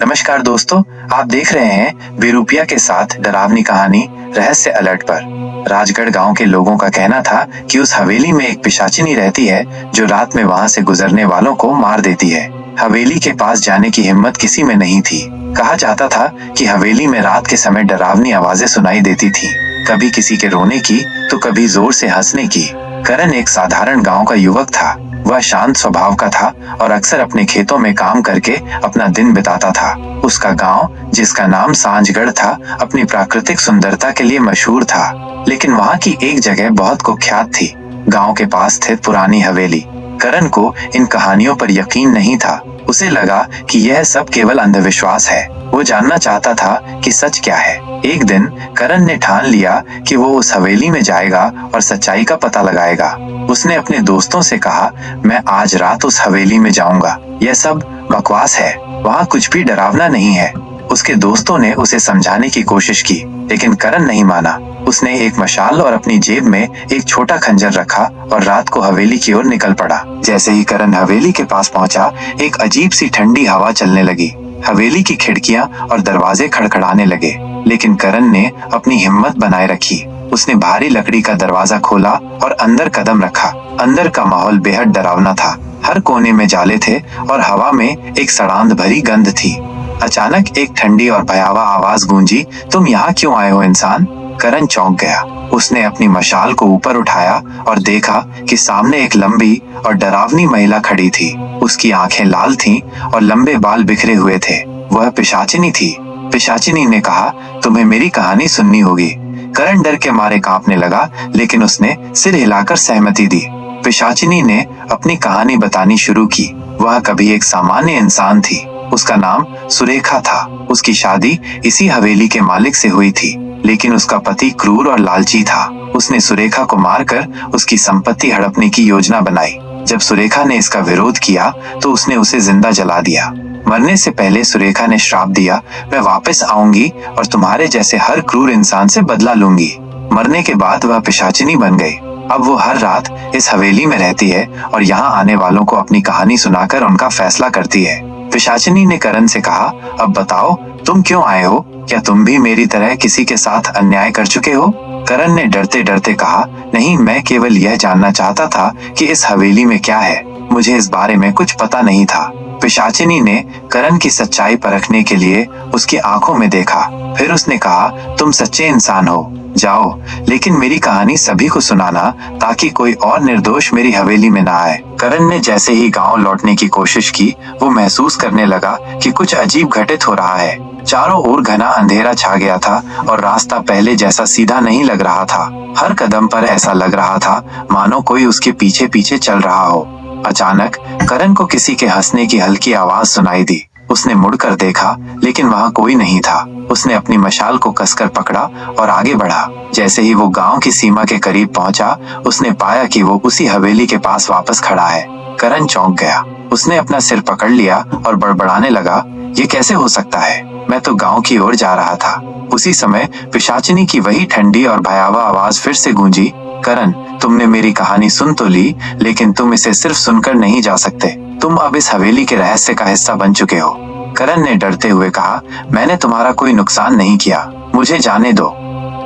नमस्कार दोस्तों, आप देख रहे हैं बेरूपिया के साथ डरावनी कहानी रहस्य अलर्ट पर। राजगढ़ गांव के लोगों का कहना था कि उस हवेली में एक पिशाचिनी रहती है जो रात में वहां से गुजरने वालों को मार देती है। हवेली के पास जाने की हिम्मत किसी में नहीं थी। कहा जाता था कि हवेली में रात के समय डरावनी आवाजें सुनाई देती थी, कभी किसी के रोने की तो कभी जोर से हंसने की। करण एक साधारण गांव का युवक था। वह शांत स्वभाव का था और अक्सर अपने खेतों में काम करके अपना दिन बिताता था। उसका गांव, जिसका नाम सांझगढ़ था, अपनी प्राकृतिक सुंदरता के लिए मशहूर था, लेकिन वहां की एक जगह बहुत कुख्यात थी। गांव के पास स्थित पुरानी हवेली। करण को इन कहानियों पर यकीन नहीं था। उसे लगा कि यह सब केवल अंधविश्वास है। वो जानना चाहता था कि सच क्या है। एक दिन करण ने ठान लिया कि वो उस हवेली में जाएगा और सच्चाई का पता लगाएगा। उसने अपने दोस्तों से कहा, मैं आज रात उस हवेली में जाऊंगा। यह सब बकवास है, वहाँ कुछ भी डरावना नहीं है। उसके दोस्तों ने उसे समझाने की कोशिश की, लेकिन करण नहीं माना। उसने एक मशाल और अपनी जेब में एक छोटा खंजर रखा और रात को हवेली की ओर निकल पड़ा। जैसे ही करण हवेली के पास पहुंचा, एक अजीब सी ठंडी हवा चलने लगी। हवेली की खिड़कियां और दरवाजे खड़खड़ाने लगे, लेकिन करण ने अपनी हिम्मत बनाए रखी। उसने भारी लकड़ी का दरवाजा खोला और अंदर कदम रखा। अंदर का माहौल बेहद डरावना था। हर कोने में जाले थे और हवा में एक सड़ांध भरी गंध थी। अचानक एक ठंडी और भयावह आवाज गूंजी, तुम यहाँ क्यों आए हो इंसान? करण चौंक गया। उसने अपनी मशाल को ऊपर उठाया और देखा कि सामने एक लंबी और डरावनी महिला खड़ी थी। उसकी आंखें लाल थीं और लंबे बाल बिखरे हुए थे। वह पिशाचिनी थी। पिशाचिनी ने कहा, तुम्हें मेरी कहानी सुननी होगी। करण डर के मारे कांपने लगा, लेकिन उसने सिर हिलाकर सहमति दी। पिशाचिनी ने अपनी कहानी बतानी शुरू की। वह कभी एक सामान्य इंसान थी। उसका नाम सुरेखा था। उसकी शादी इसी हवेली के मालिक से हुई थी, लेकिन उसका पति क्रूर और लालची था। उसने सुरेखा को मारकर उसकी संपत्ति हड़पने की योजना बनाई। जब सुरेखा ने इसका विरोध किया तो उसने उसे जिंदा जला दिया। मरने से पहले सुरेखा ने श्राप दिया, मैं वापस आऊंगी और तुम्हारे जैसे हर क्रूर इंसान से बदला लूंगी। मरने के बाद वह पिशाचिनी बन गई। अब वो हर रात इस हवेली में रहती है और यहाँ आने वालों को अपनी कहानी सुनाकर उनका फैसला करती है। पिशाचिनी ने करण से कहा, अब बताओ तुम क्यों आए हो? क्या तुम भी मेरी तरह किसी के साथ अन्याय कर चुके हो? करण ने डरते डरते कहा, नहीं, मैं केवल यह जानना चाहता था कि इस हवेली में क्या है। मुझे इस बारे में कुछ पता नहीं था। पिशाचिनी ने करण की सच्चाई परखने के लिए उसकी आंखों में देखा। फिर उसने कहा, तुम सच्चे इंसान हो, जाओ, लेकिन मेरी कहानी सभी को सुनाना ताकि कोई और निर्दोष मेरी हवेली में ना आए। करण ने जैसे ही गांव लौटने की कोशिश की, वो महसूस करने लगा कि कुछ अजीब घटित हो रहा है। चारों ओर घना अंधेरा छा गया था और रास्ता पहले जैसा सीधा नहीं लग रहा था। हर कदम पर ऐसा लग रहा था मानो कोई उसके पीछे पीछे चल रहा हो। अचानक करण को किसी के हंसने की हल्की आवाज सुनाई दी। उसने मुड़कर देखा, लेकिन वहां कोई नहीं था। उसने अपनी मशाल को कसकर पकड़ा और आगे बढ़ा। जैसे ही वो गांव की सीमा के करीब पहुंचा, उसने पाया कि वो उसी हवेली के पास वापस खड़ा है। करण चौंक गया। उसने अपना सिर पकड़ लिया और बड़बड़ाने लगा, ये कैसे हो सकता है? मैं तो गांव की ओर जा रहा था। उसी समय पिशाचिनी की वही ठंडी और भयावह आवाज फिर से गूंजी, करण, तुमने मेरी कहानी सुन तो ली, लेकिन तुम इसे सिर्फ सुनकर नहीं जा सकते। तुम अब इस हवेली के रहस्य का हिस्सा बन चुके हो। करण ने डरते हुए कहा, मैंने तुम्हारा कोई नुकसान नहीं किया, मुझे जाने दो।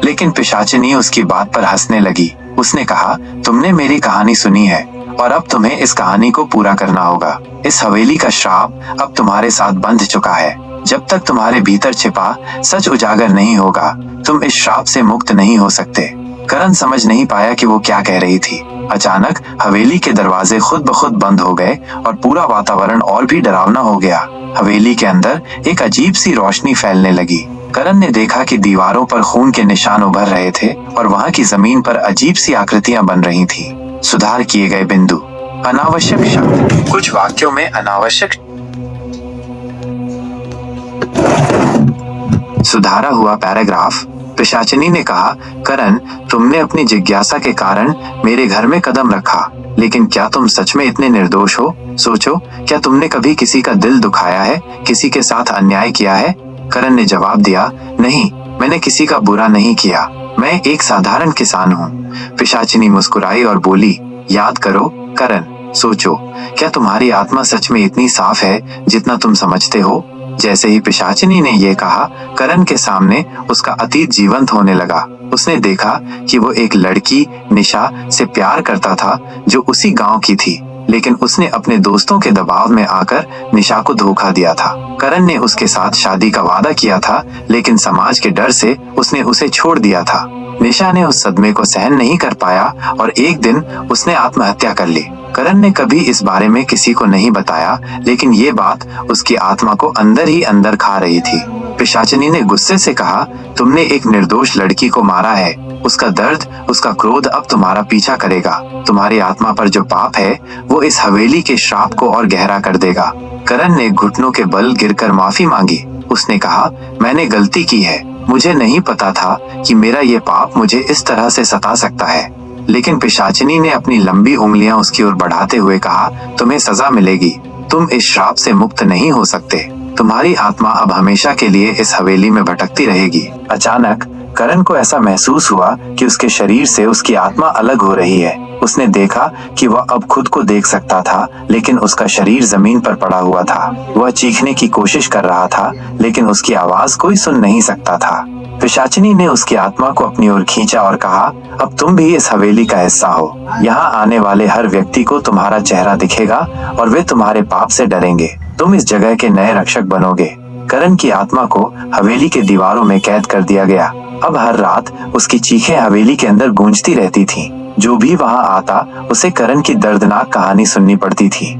लेकिन पिशाचिनी उसकी बात पर हंसने लगी। उसने कहा, तुमने मेरी कहानी सुनी है और अब तुम्हें इस कहानी को पूरा करना होगा। इस हवेली का श्राप अब तुम्हारे साथ बंध चुका है। जब तक तुम्हारे भीतर छिपा सच उजागर नहीं होगा, तुम इस श्राप से मुक्त नहीं हो सकते। करण समझ नहीं पाया कि वो क्या कह रही थी। अचानक हवेली के दरवाजे खुद ब खुद बंद हो गए और पूरा वातावरण और भी डरावना हो गया। हवेली के अंदर एक अजीब सी रोशनी फैलने लगी। करण ने देखा कि दीवारों पर खून के निशान उभर रहे थे और वहां की जमीन पर अजीब सी आकृतियां बन रही थीं। सुधार किए गए बिंदु, अनावश्यक शब्द, कुछ वाक्यों में अनावश्यक सुधारा हुआ पैराग्राफ। पिशाचिनी ने कहा, करण, तुमने अपनी जिज्ञासा के कारण मेरे घर में कदम रखा, लेकिन क्या तुम सच में इतने निर्दोष हो? सोचो, क्या तुमने कभी किसी का दिल दुखाया है, किसी के साथ अन्याय किया है? करण ने जवाब दिया, नहीं, मैंने किसी का बुरा नहीं किया, मैं एक साधारण किसान हूँ। पिशाचिनी मुस्कुराई और बोली, याद करो करण, सोचो, क्या तुम्हारी आत्मा सच में इतनी साफ है जितना तुम समझते हो? जैसे ही पिशाचिनी ने ये कहा, करण के सामने उसका अतीत जीवंत होने लगा। उसने देखा कि वो एक लड़की निशा से प्यार करता था जो उसी गांव की थी, लेकिन उसने अपने दोस्तों के दबाव में आकर निशा को धोखा दिया था। करण ने उसके साथ शादी का वादा किया था, लेकिन समाज के डर से उसने उसे छोड़ दिया था। निशा ने उस सदमे को सहन नहीं कर पाया और एक दिन उसने आत्महत्या कर ली। करण ने कभी इस बारे में किसी को नहीं बताया, लेकिन ये बात उसकी आत्मा को अंदर ही अंदर खा रही थी। पिशाचिनी ने गुस्से से कहा, तुमने एक निर्दोष लड़की को मारा है। उसका दर्द, उसका क्रोध अब तुम्हारा पीछा करेगा। तुम्हारी आत्मा पर जो पाप है वो इस हवेली के श्राप को और गहरा कर देगा। करण ने घुटनों के बल गिरकर माफी मांगी। उसने कहा, मैंने गलती की है। मुझे नहीं पता था कि मेरा ये पाप मुझे इस तरह से सता सकता है। लेकिन पिशाचिनी ने अपनी लंबी उंगलियां उसकी ओर बढ़ाते हुए कहा, तुम्हें सजा मिलेगी। तुम इस श्राप से मुक्त नहीं हो सकते। तुम्हारी आत्मा अब हमेशा के लिए इस हवेली में भटकती रहेगी। अचानक करण को ऐसा महसूस हुआ कि उसके शरीर से उसकी आत्मा अलग हो रही है। उसने देखा कि वह अब खुद को देख सकता था, लेकिन उसका शरीर जमीन पर पड़ा हुआ था। वह चीखने की कोशिश कर रहा था, लेकिन उसकी आवाज कोई सुन नहीं सकता था। पिशाचिनी ने उसकी आत्मा को अपनी ओर खींचा और कहा, अब तुम भी इस हवेली का हिस्सा हो। यहाँ आने वाले हर व्यक्ति को तुम्हारा चेहरा दिखेगा और वे तुम्हारे पाप से डरेंगे। तुम इस जगह के नए रक्षक बनोगे। करण की आत्मा को हवेली के दीवारों में कैद कर दिया गया। अब हर रात उसकी चीखें हवेली के अंदर गूंजती रहती थीं। जो भी वहां आता उसे करण की दर्दनाक कहानी सुननी पड़ती थी।